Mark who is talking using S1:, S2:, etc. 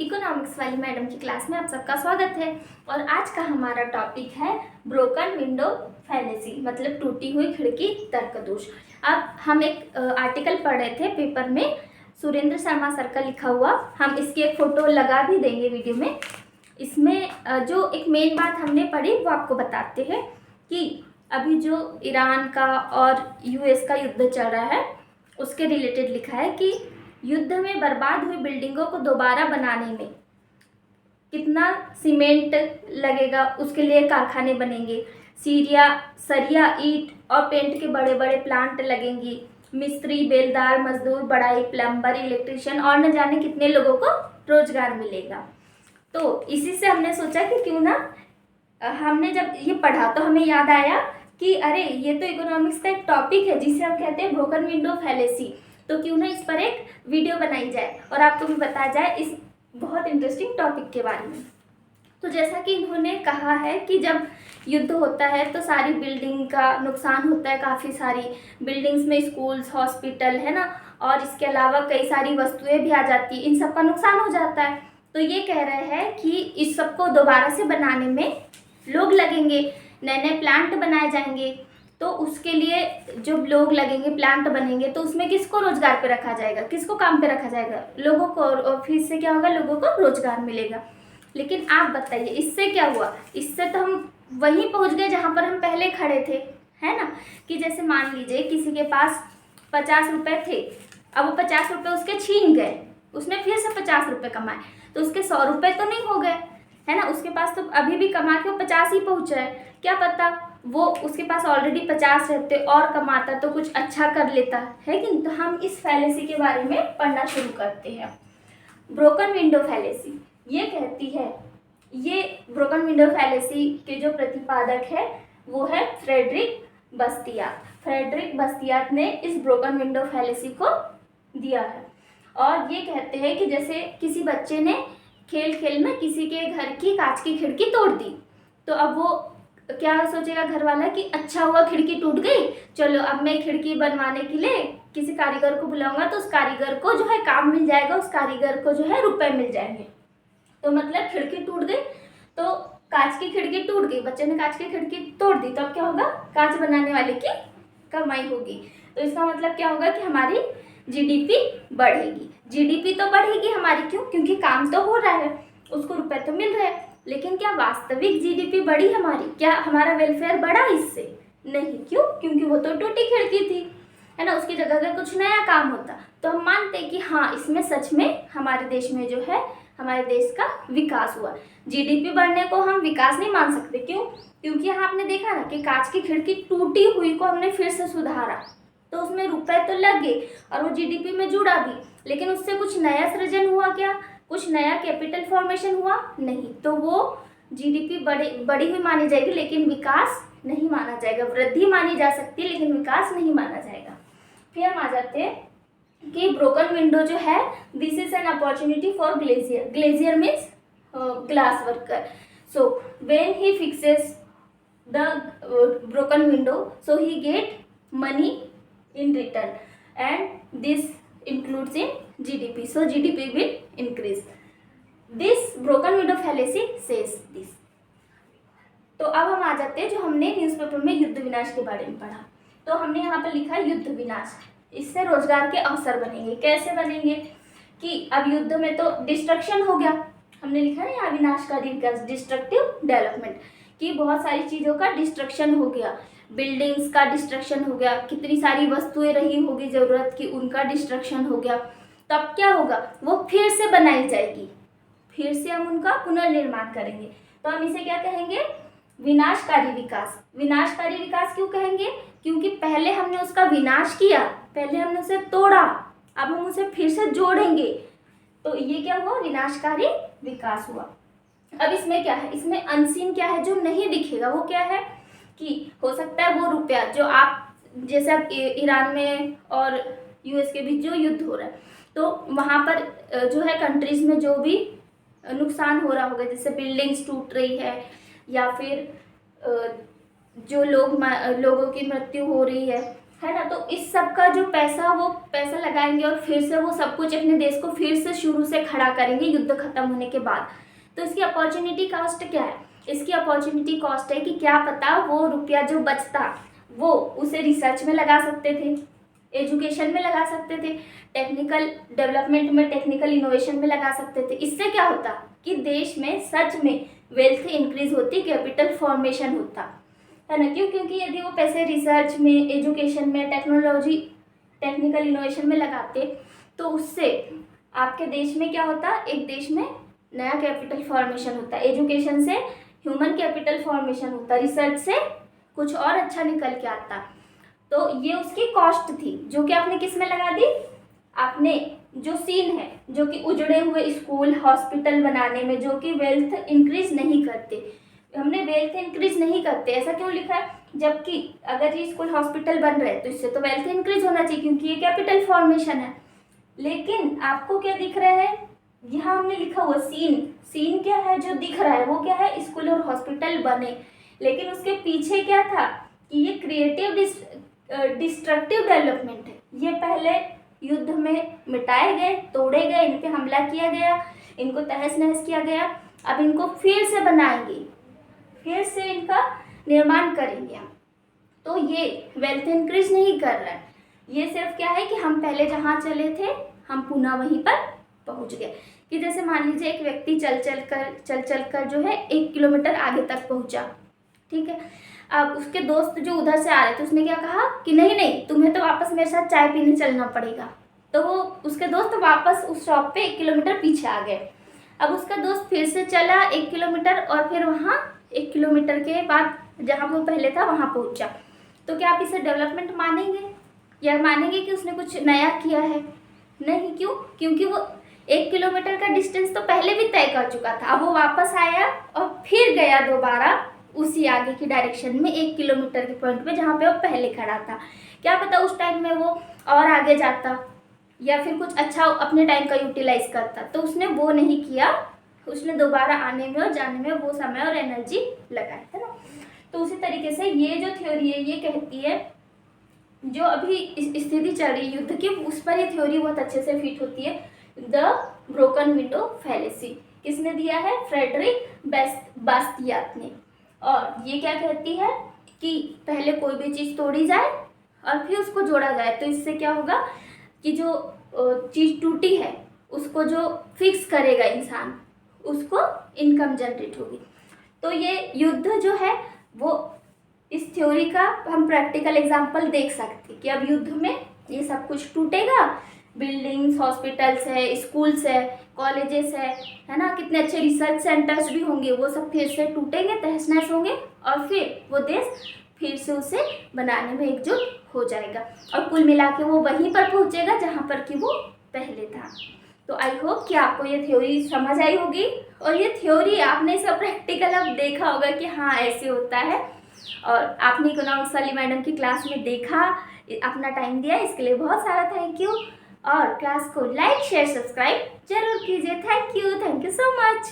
S1: Economics वाली madam की class में आप सबका स्वागत है। और आज का हमारा टॉपिक है ब्रोकन विंडो फैलेसी, मतलब टूटी हुई खिड़की तर्क दोष। अब हम एक आर्टिकल पढ़ रहे थे पेपर में, सुरेंद्र शर्मा सर का लिखा हुआ। हम इसकी एक फ़ोटो लगा भी देंगे वीडियो में। इसमें जो एक मेन बात हमने पढ़ी वो आपको बताते हैं कि अभी जो ईरान का और यूएस का युद्ध चल रहा है उसके रिलेटेड लिखा है कि युद्ध में बर्बाद हुई बिल्डिंगों को दोबारा बनाने में कितना सीमेंट लगेगा, उसके लिए कारखाने बनेंगे, सरिया, ईंट और पेंट के बड़े बड़े प्लांट लगेंगी, मिस्त्री, बेलदार, मजदूर, बढ़ाई, प्लम्बर, इलेक्ट्रिशियन और न जाने कितने लोगों को रोजगार मिलेगा। तो इसी से हमने सोचा कि क्यों ना, हमने जब ये पढ़ा तो हमें याद आया कि अरे ये तो इकोनॉमिक्स का एक टॉपिक है जिसे हम कहते हैं ब्रोकन विंडो फैलेसी, तो क्यों ना इस पर एक वीडियो बनाई जाए और आपको भी बताया जाए इस बहुत इंटरेस्टिंग टॉपिक के बारे में। तो जैसा कि इन्होंने कहा है कि जब युद्ध होता है तो सारी बिल्डिंग का नुकसान होता है, काफ़ी सारी बिल्डिंग्स में स्कूल्स, हॉस्पिटल है ना, और इसके अलावा कई सारी वस्तुएं भी आ जाती हैं, इन सब का नुकसान हो जाता है। तो ये कह रहे हैं कि इस सब को दोबारा से बनाने में लोग लगेंगे, नए नए प्लांट बनाए जाएंगे। तो उसके लिए जो लोग लगेंगे, प्लांट बनेंगे, तो उसमें किसको रोजगार पे रखा जाएगा, किसको काम पे रखा जाएगा? लोगों को। और फिर से क्या होगा, लोगों को रोजगार मिलेगा। लेकिन आप बताइए इससे क्या हुआ? इससे तो हम वहीं पहुंच गए जहां पर हम पहले खड़े थे, है ना। कि जैसे मान लीजिए किसी के पास 50 रुपये थे, अब वो 50 रुपये उसके छीन गए, उसने फिर से 50 रुपये कमाए, तो उसके 100 रुपये तो नहीं हो गए, है ना। उसके पास तो अभी भी कमा के वो 50 ही पहुँच रहा है। क्या पता वो उसके पास ऑलरेडी 50 रहते और कमाता तो कुछ अच्छा कर लेता, है कि नहीं। तो हम इस फैलेसी के बारे में पढ़ना शुरू करते हैं। ब्रोकन विंडो फैलेसी ये कहती है, ये ब्रोकन विंडो फैलेसी के जो प्रतिपादक है वो है फ्रेडरिक बस्तियात। फ्रेडरिक बस्तियात ने इस ब्रोकन विंडो फैलेसी को दिया है। और ये कहते हैं कि जैसे किसी बच्चे ने खेल खेल में किसी के घर की कांच की खिड़की तोड़ दी, तो अब वो क्या सोचेगा घर वाला कि अच्छा हुआ खिड़की टूट गई, चलो अब मैं खिड़की बनवाने के लिए किसी कारीगर को बुलाऊंगा, तो उस कारीगर को जो है काम मिल जाएगा, उस कारीगर को जो है रुपए मिल जाएंगे। तो मतलब खिड़की टूट गई, तो कांच की खिड़की टूट गई, बच्चे ने कांच की खिड़की तोड़ दी, तो अब क्या होगा, कांच बनाने वाले की कमाई होगी। तो इसका मतलब क्या होगा कि हमारी जीडीपी बढ़ेगी। जीडीपी तो बढ़ेगी हमारी, क्यों? क्योंकि काम तो हो रहा है, उसको रुपए तो मिल रहे हैं। लेकिन क्या वास्तविक जीडीपी बढ़ी हमारी? क्या हमारा वेलफेयर बढ़ा इससे? नहीं। क्यों? क्योंकि वो तो टूटी खिड़की थी, है ना। उसकी जगह अगर कुछ नया काम होता तो हम मानते हैं कि हाँ, इसमें सच में हमारे देश में जो है, हमारे देश का विकास हुआ। जीडीपी बढ़ने को हम विकास नहीं मान सकते। क्यों? क्योंकि यहाँ आपने देखा ना कि कांच की खिड़की टूटी हुई को हमने फिर से सुधारा, तो उसमें रुपए तो लगे और वो जीडीपी में जुड़ा भी, लेकिन उससे कुछ नया सृजन हुआ क्या? कुछ नया कैपिटल फॉर्मेशन हुआ? नहीं। तो वो जीडीपी बड़ी हुई मानी जाएगी, लेकिन विकास नहीं माना जाएगा। वृद्धि मानी जा सकती है लेकिन विकास नहीं माना जाएगा। फिर हम आ जाते हैं कि ब्रोकन विंडो जो है, this is an opportunity for glazier. Glazier means glass worker. So when he fixes the broken window, so he get money in return, and this includes in GDP. So GDP will increase. This broken window fallacy says this. तो अब हम आ जाते हैं जो हमने newspaper में युद्ध विनाश के बारे में पढ़ा। तो हमने यहाँ पर लिखा युद्ध विनाश, इससे रोजगार के अवसर बनेंगे। कैसे बनेंगे? कि अब युद्ध में तो डिस्ट्रक्शन हो गया, हमने लिखा है यहाँ विनाशकारी विकास, डिस्ट्रक्टिव डेवलपमेंट, कि बहुत सारी चीज़ों का डिस्ट्रक्शन हो गया, बिल्डिंग्स का डिस्ट्रक्शन हो गया, कितनी सारी वस्तुएं रही होगी ज़रूरत की, उनका डिस्ट्रक्शन हो गया। तब क्या होगा, वो फिर से बनाई जाएगी, फिर से हम उनका पुनर्निर्माण करेंगे। तो हम इसे क्या कहेंगे? विनाशकारी विकास। विनाशकारी विकास क्यों कहेंगे? क्योंकि पहले हमने उसका विनाश किया, पहले हमने उसे तोड़ा, अब हम उसे फिर से जोड़ेंगे, तो ये क्या हुआ? विनाशकारी विकास हुआ। अब इसमें क्या है? इसमें अनसीन क्या है जो नहीं दिखेगा? वो क्या है कि हो सकता है वो रुपया जो आप, जैसे अब ईरान में और यूएस के बीच जो युद्ध हो रहा है, तो वहाँ पर जो है कंट्रीज में जो भी नुकसान हो रहा होगा, जैसे बिल्डिंग्स टूट रही है या फिर जो लोगों की मृत्यु हो रही है ना। तो इस सब का जो पैसा वो पैसा लगाएंगे और फिर से वो सब कुछ अपने देश को फिर से शुरू से खड़ा करेंगे युद्ध खत्म होने के बाद। तो इसकी अपॉर्चुनिटी कॉस्ट क्या है? इसकी अपॉर्चुनिटी कॉस्ट है कि क्या पता वो रुपया जो बचता वो उसे रिसर्च में लगा सकते थे, एजुकेशन में लगा सकते थे, टेक्निकल डेवलपमेंट में, टेक्निकल इनोवेशन में लगा सकते थे। इससे क्या होता कि देश में सच में वेल्थ इंक्रीज होती, कैपिटल फॉर्मेशन होता, है ना। क्यों? क्योंकि यदि वो पैसे रिसर्च में, एजुकेशन में, टेक्नोलॉजी, टेक्निकल इनोवेशन में लगाते तो उससे आपके देश में क्या होता, एक देश में नया कैपिटल फॉर्मेशन होता, एजुकेशन से ह्यूमन कैपिटल फॉर्मेशन होता, रिसर्च से कुछ और अच्छा निकल के आता। तो ये उसकी कॉस्ट थी जो कि आपने किस में लगा दी? आपने जो सीन है, जो कि उजड़े हुए स्कूल, हॉस्पिटल बनाने में, जो कि वेल्थ इंक्रीज नहीं करते। हमने वेल्थ इंक्रीज नहीं करते ऐसा क्यों लिखा है? जबकि अगर ये स्कूल, हॉस्पिटल बन रहे हैं तो इससे तो वेल्थ इंक्रीज होना चाहिए क्योंकि ये कैपिटल फॉर्मेशन है। लेकिन आपको क्या दिख रहा है? यहाँ हमने लिखा हुआ सीन, सीन क्या है जो दिख रहा है वो क्या है? स्कूल और हॉस्पिटल बने, लेकिन उसके पीछे क्या था कि ये क्रिएटिव डिस्ट्रक्टिव डेवलपमेंट है। ये पहले युद्ध में मिटाए गए, तोड़े गए, इन पे हमला किया गया, इनको तहस नहस किया गया, अब इनको फिर से बनाएंगे, फिर से इनका निर्माण करेंगे हम। तो ये वेल्थ इंक्रीज नहीं कर रहा है, ये सिर्फ क्या है कि हम पहले जहाँ चले थे हम पुनः वहीं पर पहुँच गए। कि जैसे मान लीजिए एक व्यक्ति चल चल कर जो है 1 किलोमीटर आगे तक पहुँचा, ठीक है। अब उसके दोस्त जो उधर से आ रहे थे उसने क्या कहा कि नहीं नहीं, तुम्हें तो वापस मेरे साथ चाय पीने चलना पड़ेगा। तो वो उसके दोस्त वापस उस शॉप पे 1 किलोमीटर पीछे आ गए। अब उसका दोस्त फिर से चला 1 किलोमीटर और फिर वहाँ 1 किलोमीटर के बाद जहाँ वो पहले था वहाँ पहुँचा। तो क्या आप इसे डेवलपमेंट मानेंगे या मानेंगे कि उसने कुछ नया किया है? नहीं। क्यों? क्योंकि वो 1 किलोमीटर का डिस्टेंस तो पहले भी तय कर चुका था। अब वो वापस आया और फिर गया दोबारा उसी आगे की डायरेक्शन में 1 किलोमीटर के पॉइंट पे जहाँ पे वो पहले खड़ा था। क्या पता उस टाइम में वो और आगे जाता या फिर कुछ अच्छा अपने टाइम का यूटिलाइज करता। तो उसने वो नहीं किया, उसने दोबारा आने में और जाने में वो समय और एनर्जी लगाई, है ना। तो उसी तरीके से ये जो थ्योरी है ये कहती है, जो अभी स्थिति चल रही है युद्ध की, उस पर ये थ्योरी बहुत अच्छे से फिट होती है। द ब्रोकन विंडो फैलेसी किसने दिया है? फ्रेडरिक बास्तियात ने। और ये क्या कहती है कि पहले कोई भी चीज़ तोड़ी जाए और फिर उसको जोड़ा जाए, तो इससे क्या होगा कि जो चीज़ टूटी है उसको जो फिक्स करेगा इंसान, उसको इनकम जनरेट होगी। तो ये युद्ध जो है वो इस थ्योरी का हम प्रैक्टिकल एग्जांपल देख सकते हैं कि अब युद्ध में ये सब कुछ टूटेगा, बिल्डिंग्स, हॉस्पिटल्स है, स्कूल्स है, कॉलेजेस है ना, कितने अच्छे रिसर्च सेंटर्स भी होंगे, वो सब फिर से टूटेंगे, तहस नहस होंगे और फिर वो देश फिर से उसे बनाने में एकजुट हो जाएगा और कुल मिला के वो वहीं पर पहुंचेगा जहाँ पर कि वो पहले था। तो आई होप कि आपको ये थ्योरी समझ आई होगी और ये थ्योरी आपने सब प्रैक्टिकल अब देखा होगा कि हाँ ऐसे होता है, और आपने इकोनॉमिक्स वाली मैडम की क्लास में देखा, अपना टाइम दिया, इसके लिए बहुत सारा थैंक यू। और क्लास को लाइक, शेयर, सब्सक्राइब जरूर कीजिए। Thank you so much.